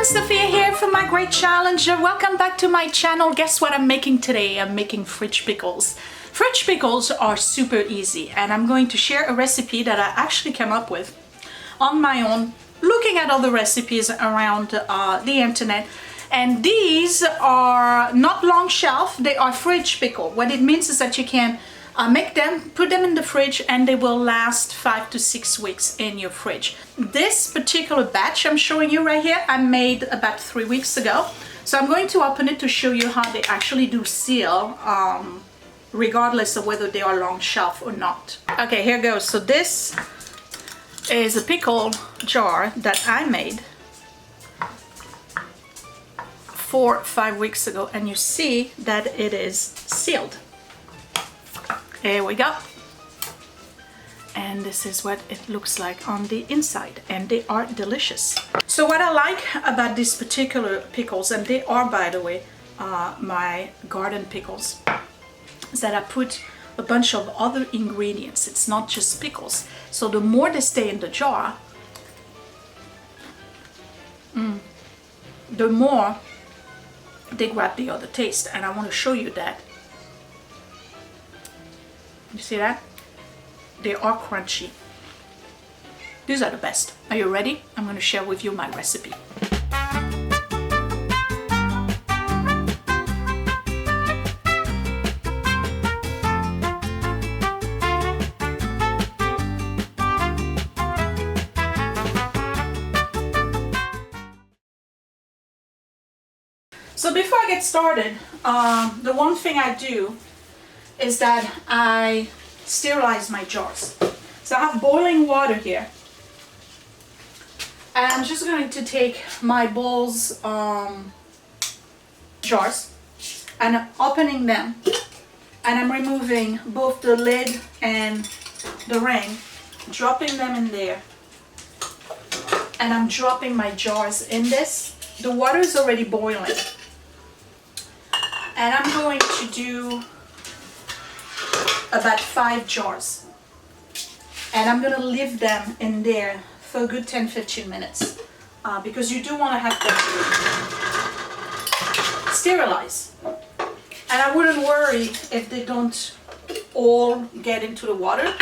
everyone, Sophia here from My Great Challenge. Welcome back to my channel. Guess what I'm making today? I'm making fridge pickles. Fridge pickles are super easy, and I'm going to share a recipe that I actually came up with on my own, looking at other recipes around the internet. And these are not long shelf, they are fridge pickle. What it means is that you can make them, put them in the fridge, and they will last 5 to 6 weeks in your fridge. This particular batch I'm showing you right here, I made about 3 weeks ago. So I'm going to open it to show you how they actually do seal, regardless of whether they are long shelf or not. Okay, here goes. So this is a pickle jar that I made 4 or 5 weeks ago, and you see that it is sealed. Here we go. And this is what it looks like on the inside, and they are delicious. So what I like about these particular pickles, and they are, by the way, my garden pickles, is that I put a bunch of other ingredients. It's not just pickles. So the more they stay in the jar, the more they grab the other taste. And I want to show you that. You see that? They are crunchy. These are the best. Are you ready? I'm going to share with you my recipe. So before I get started, the one thing I do is that I sterilize my jars. So I have boiling water here, and I'm just going to take my bowls jars, and I'm opening them, and I'm removing both the lid and the ring, dropping them in there, and I'm dropping my jars in this. The water is already boiling, and I'm going to do about 5 jars, and I'm gonna leave them in there for a good 10-15 minutes because you do want to have them sterilize, and I wouldn't worry if they don't all get into the water,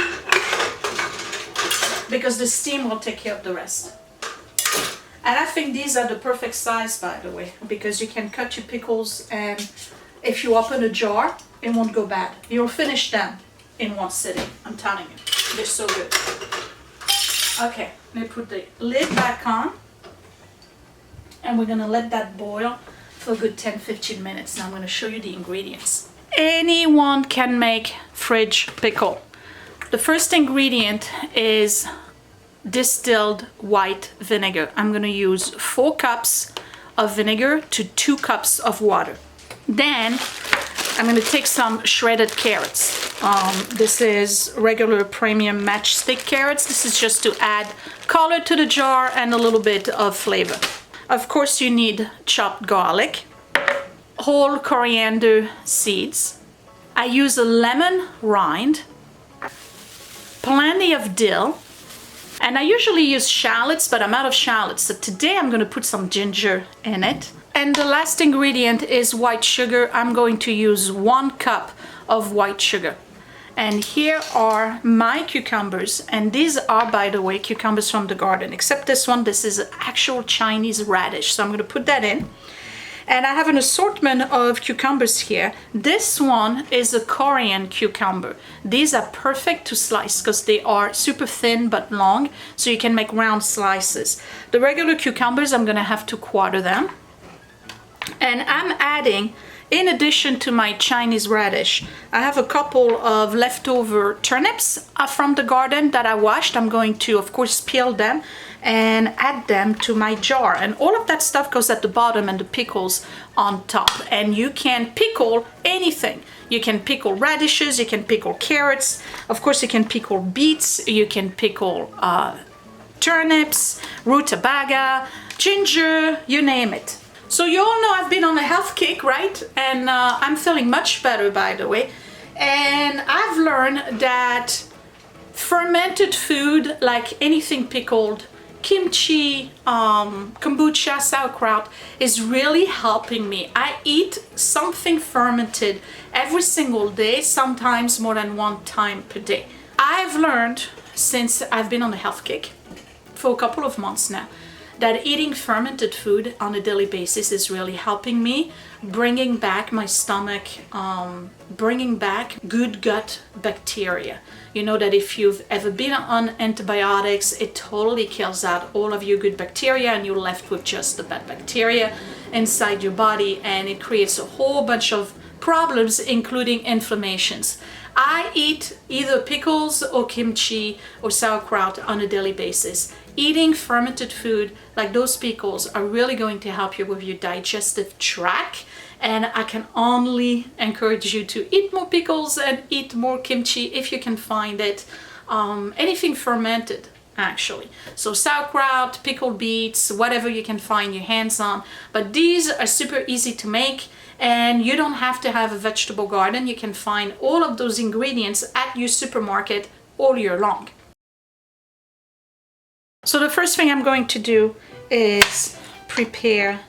because the steam will take care of the rest. And I think these are the perfect size, by the way, because you can cut your pickles, and if you open a jar, it won't go bad. You'll finish them in one sitting. I'm telling you, they're so good. Okay, let me put the lid back on, and we're gonna let that boil for a good 10-15 minutes. Now I'm gonna show you the ingredients. Anyone can make fridge pickle. The first ingredient is distilled white vinegar. I'm gonna use 4 cups of vinegar to 2 cups of water. Then I'm going to take some shredded carrots. This is regular premium matchstick carrots. This is just to add color to the jar and a little bit of flavor. Of course, you need chopped garlic, whole coriander seeds. I use a lemon rind, plenty of dill, and I usually use shallots, but I'm out of shallots. So today I'm going to put some ginger in it. And the last ingredient is white sugar. I'm going to use 1 cup of white sugar. And here are my cucumbers. And these are, by the way, cucumbers from the garden. Except this one, this is actual Chinese radish. So I'm going to put that in. And I have an assortment of cucumbers here. This one is a Korean cucumber. These are perfect to slice because they are super thin but long. So you can make round slices. The regular cucumbers, I'm going to have to quarter them. And I'm adding, in addition to my Chinese radish, I have a couple of leftover turnips from the garden that I washed. I'm going to, of course, peel them and add them to my jar. And all of that stuff goes at the bottom and the pickles on top. And you can pickle anything. You can pickle radishes, you can pickle carrots, of course you can pickle beets, you can pickle turnips, rutabaga, ginger, you name it. So you all know I've been on a health kick, right? And I'm feeling much better, by the way. And I've learned that fermented food, like anything pickled, kimchi, kombucha, sauerkraut is really helping me. I eat something fermented every single day, sometimes more than one time per day. I've learned since I've been on a health kick for a couple of months now that eating fermented food on a daily basis is really helping me, bringing back my stomach, bringing back good gut bacteria. You know that if you've ever been on antibiotics, it totally kills out all of your good bacteria and you're left with just the bad bacteria inside your body, and it creates a whole bunch of problems, including inflammations. I eat either pickles or kimchi or sauerkraut on a daily basis. Eating fermented food like those pickles are really going to help you with your digestive tract, and I can only encourage you to eat more pickles and eat more kimchi if you can find it. Anything fermented, actually. So sauerkraut, pickled beets, whatever you can find your hands on. But these are super easy to make, and you don't have to have a vegetable garden. You can find all of those ingredients at your supermarket all year long. So the first thing I'm going to do is prepare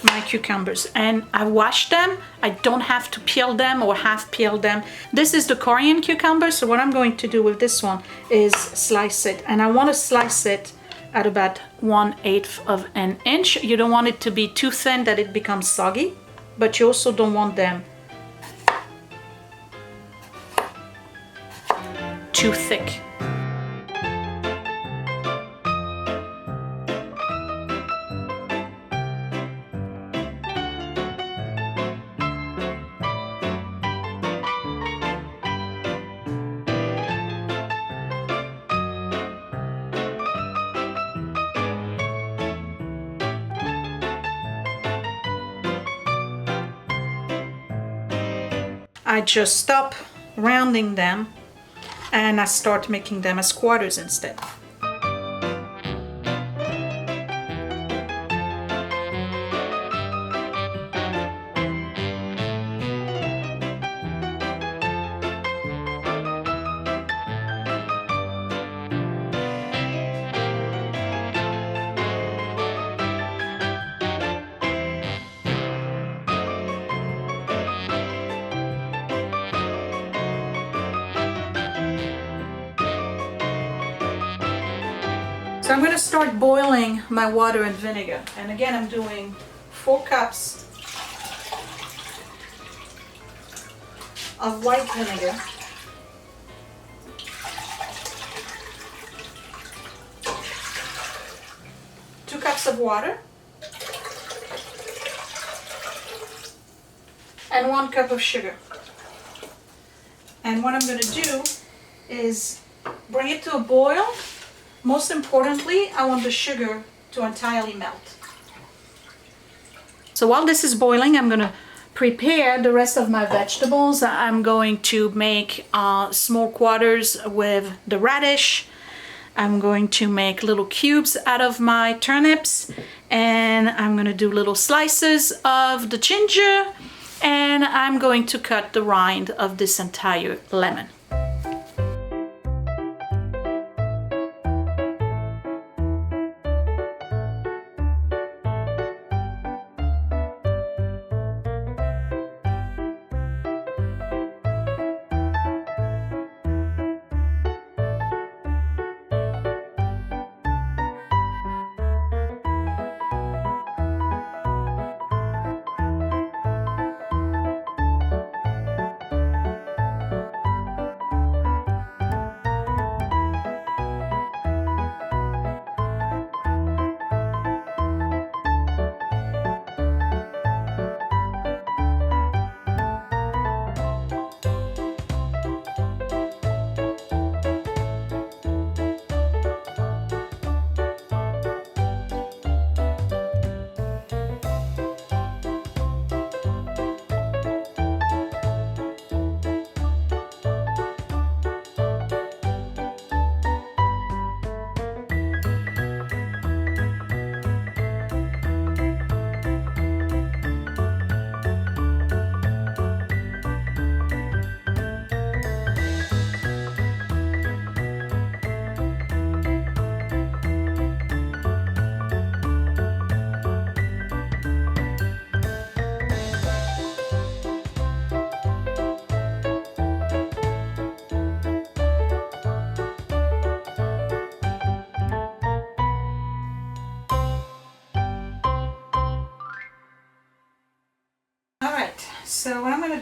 my cucumbers, and I wash them. I don't have to peel them or half peel them. This is the Korean cucumber, so what I'm going to do with this one is slice it, and I want to slice it at about 1/8 of an inch. You don't want it to be too thin that it becomes soggy, but you also don't want them too thick. I just stop rounding them and I start making them as quarters instead. So I'm going to start boiling my water and vinegar. And again, I'm doing 4 cups of white vinegar, 2 cups of water, and 1 cup of sugar. And what I'm going to do is bring it to a boil. Most importantly, I want the sugar to entirely melt. So while this is boiling, I'm going to prepare the rest of my vegetables. I'm going to make small quarters with the radish. I'm going to make little cubes out of my turnips, and I'm going to do little slices of the ginger, and I'm going to cut the rind of this entire lemon.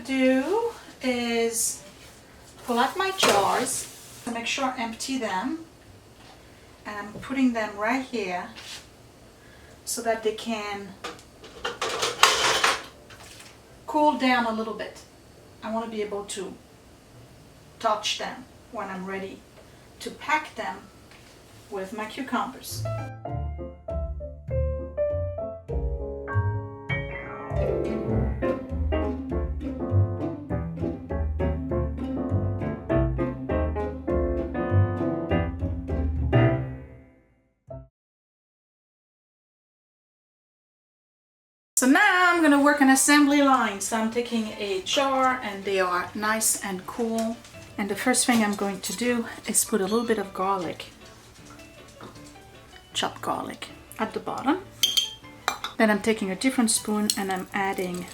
do is pull out my jars to make sure I empty them. And I'm putting them right here so that they can cool down a little bit. I want to be able to touch them when I'm ready to pack them with my cucumbers. So now I'm gonna work an assembly line. So I'm taking a jar and they are nice and cool. And the first thing I'm going to do is put a little bit of garlic, chopped garlic at the bottom. Then I'm taking a different spoon and I'm adding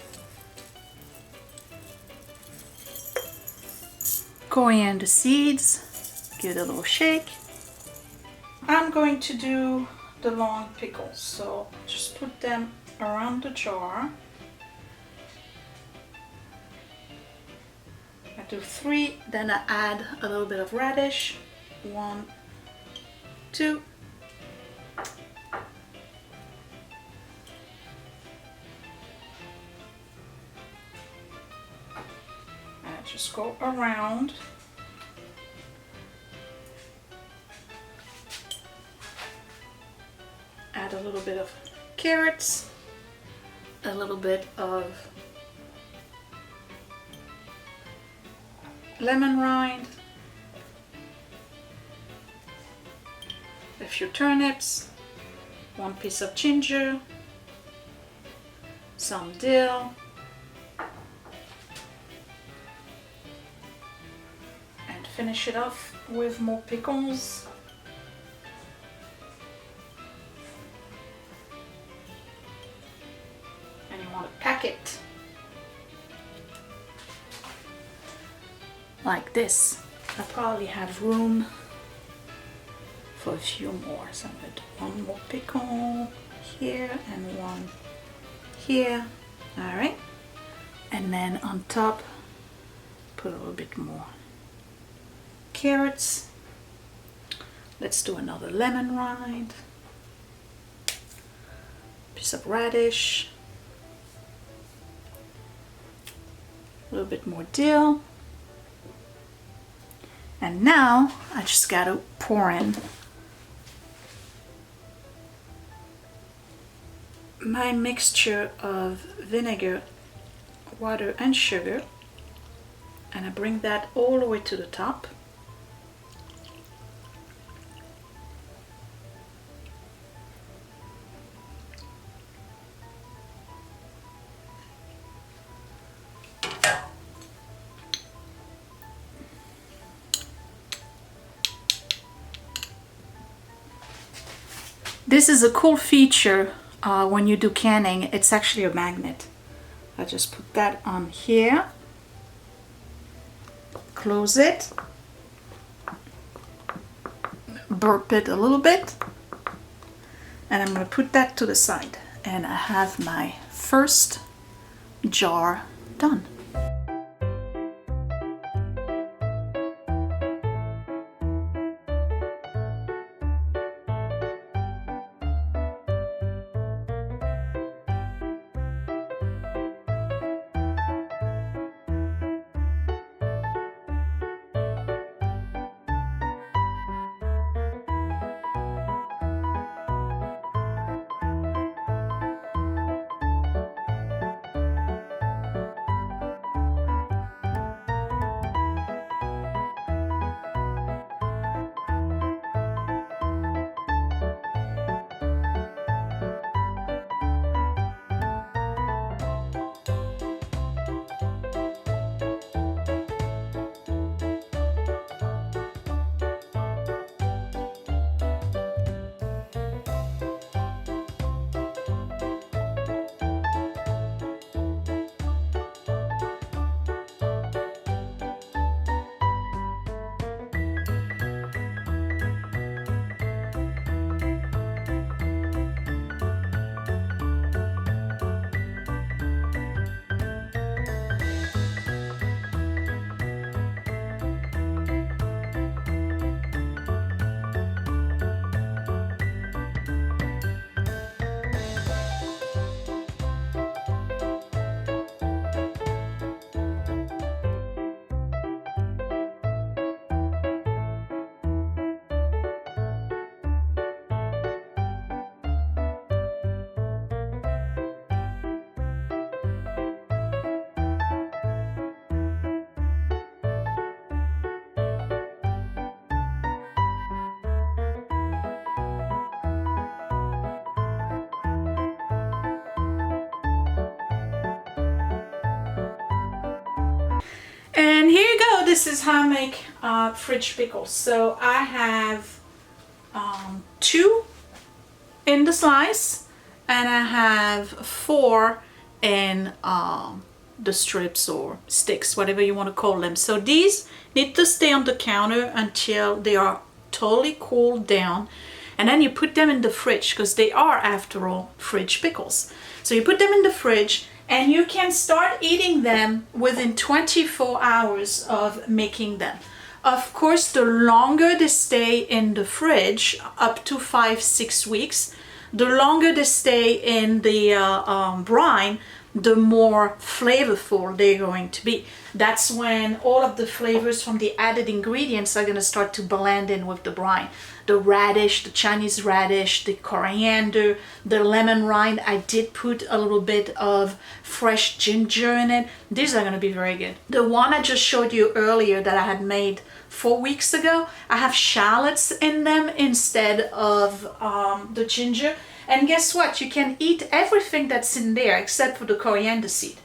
coriander seeds. Give it a little shake. I'm going to do the long pickles. So just put them around the jar. I do 3, then I add a little bit of radish. 1, 2. And I just go around. Add a little bit of carrots, a little bit of lemon rind, a few turnips, 1 piece of ginger, some dill, and finish it off with more pickles. And you want to pack it like this. I probably have room for a few more. So I'm going to do 1 more pickle here and 1 here. All right. And then on top, put a little bit more carrots. Let's do another lemon rind, piece of radish, a little bit more dill. And now I just got to pour in my mixture of vinegar, water and sugar, and I bring that all the way to the top. This is a cool feature when you do canning. It's actually a magnet. I just put that on here, close it, burp it a little bit, and I'm going to put that to the side. And I have my first jar done. And here you go. This is how I make fridge pickles. So I have 2 in the slice, and I have 4 in the strips or sticks, whatever you want to call them. So these need to stay on the counter until they are totally cooled down, and then you put them in the fridge, because they are, after all, fridge pickles. So you put them in the fridge, and you can start eating them within 24 hours of making them. Of course, the longer they stay in the fridge, up to 5-6 weeks, the longer they stay in the brine, the more flavorful they're going to be. That's when all of the flavors from the added ingredients are going to start to blend in with the brine. The radish, the Chinese radish, the coriander, the lemon rind. I did put a little bit of fresh ginger in it. These are going to be very good. The one I just showed you earlier that I had made 4 weeks ago, I have shallots in them instead of the ginger. And guess what? You can eat everything that's in there except for the coriander seed.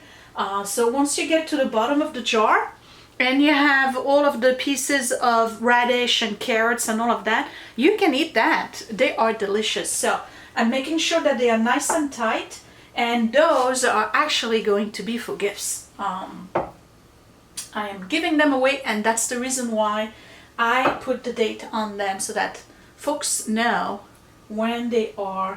So once you get to the bottom of the jar and you have all of the pieces of radish and carrots and all of that, you can eat that. They are delicious. So I'm making sure that they are nice and tight, and those are actually going to be for gifts. I am giving them away, and that's the reason why I put the date on them, so that folks know when they are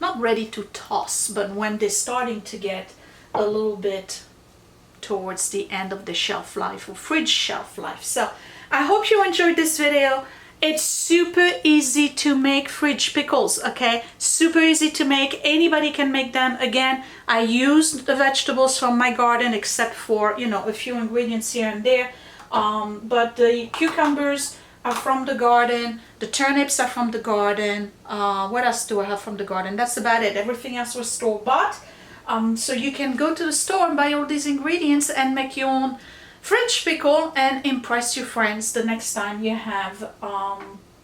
not ready to toss, but when they're starting to get a little bit towards the end of the shelf life or fridge shelf life. So I hope you enjoyed this video. It's super easy to make fridge pickles, okay? Super easy to make. Anybody can make them. Again, I used the vegetables from my garden, except for, you know, a few ingredients here and there. But the cucumbers are from the garden. The turnips are from the garden. What else do I have from the garden? That's about it. Everything else was store-bought. So you can go to the store and buy all these ingredients and make your own fridge pickle and impress your friends the next time you have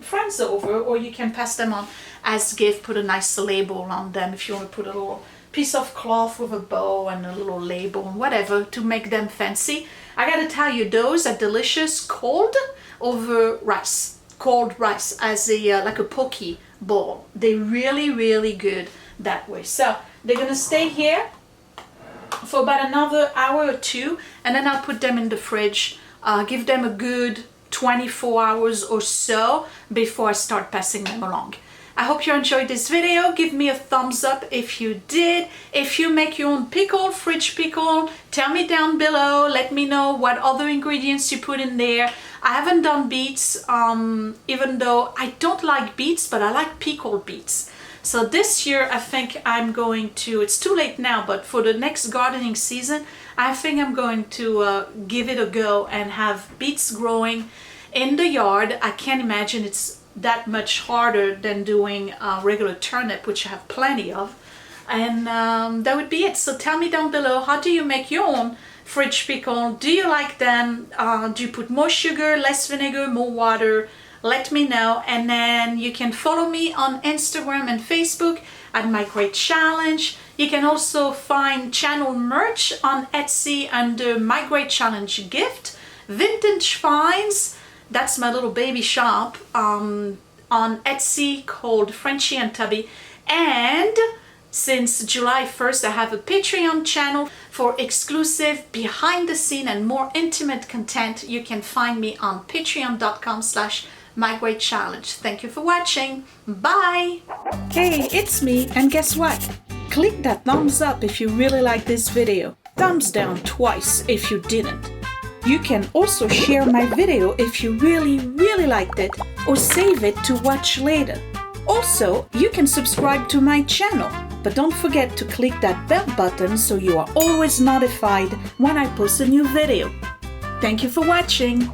friends over, or you can pass them on as gift. Put a nice label on them if you want to put a little piece of cloth with a bow and a little label and whatever to make them fancy. I gotta tell you, those are delicious cold over rice, cold rice, as a like a poke bowl. They're really good that way. So they're gonna stay here for about another hour or 2, and then I'll put them in the fridge, give them a good 24 hours or so before I start passing them along. I hope you enjoyed this video. Give me a thumbs up if you did. If you make your own pickle, fridge pickle, tell me down below. Let me know what other ingredients you put in there. I haven't done beets, even though I don't like beets, but I like pickled beets. So this year I think I'm going to, it's too late now, but for the next gardening season, I think I'm going to give it a go and have beets growing in the yard. I can't imagine it's that much harder than doing regular turnip, which I have plenty of. And that would be it. So tell me down below, how do you make your own fridge pickle? Do you like them? Do you put more sugar, less vinegar, more water? Let me know. And then you can follow me on Instagram and Facebook at My Great Challenge. You can also find channel merch on Etsy under My Great Challenge Gift. Vintage Finds, that's my little baby shop on Etsy called Frenchie and Tubby. And since July 1st, I have a Patreon channel for exclusive behind the scene and more intimate content. You can find me on patreon.com/mygreatchallenge. Thank you for watching. Bye. Hey, it's me, and guess what? Click that thumbs up if you really like this video. Thumbs down twice if you didn't. You can also share my video if you really liked it, or save it to watch later. Also, you can subscribe to my channel, but don't forget to click that bell button so you are always notified when I post a new video. Thank you for watching.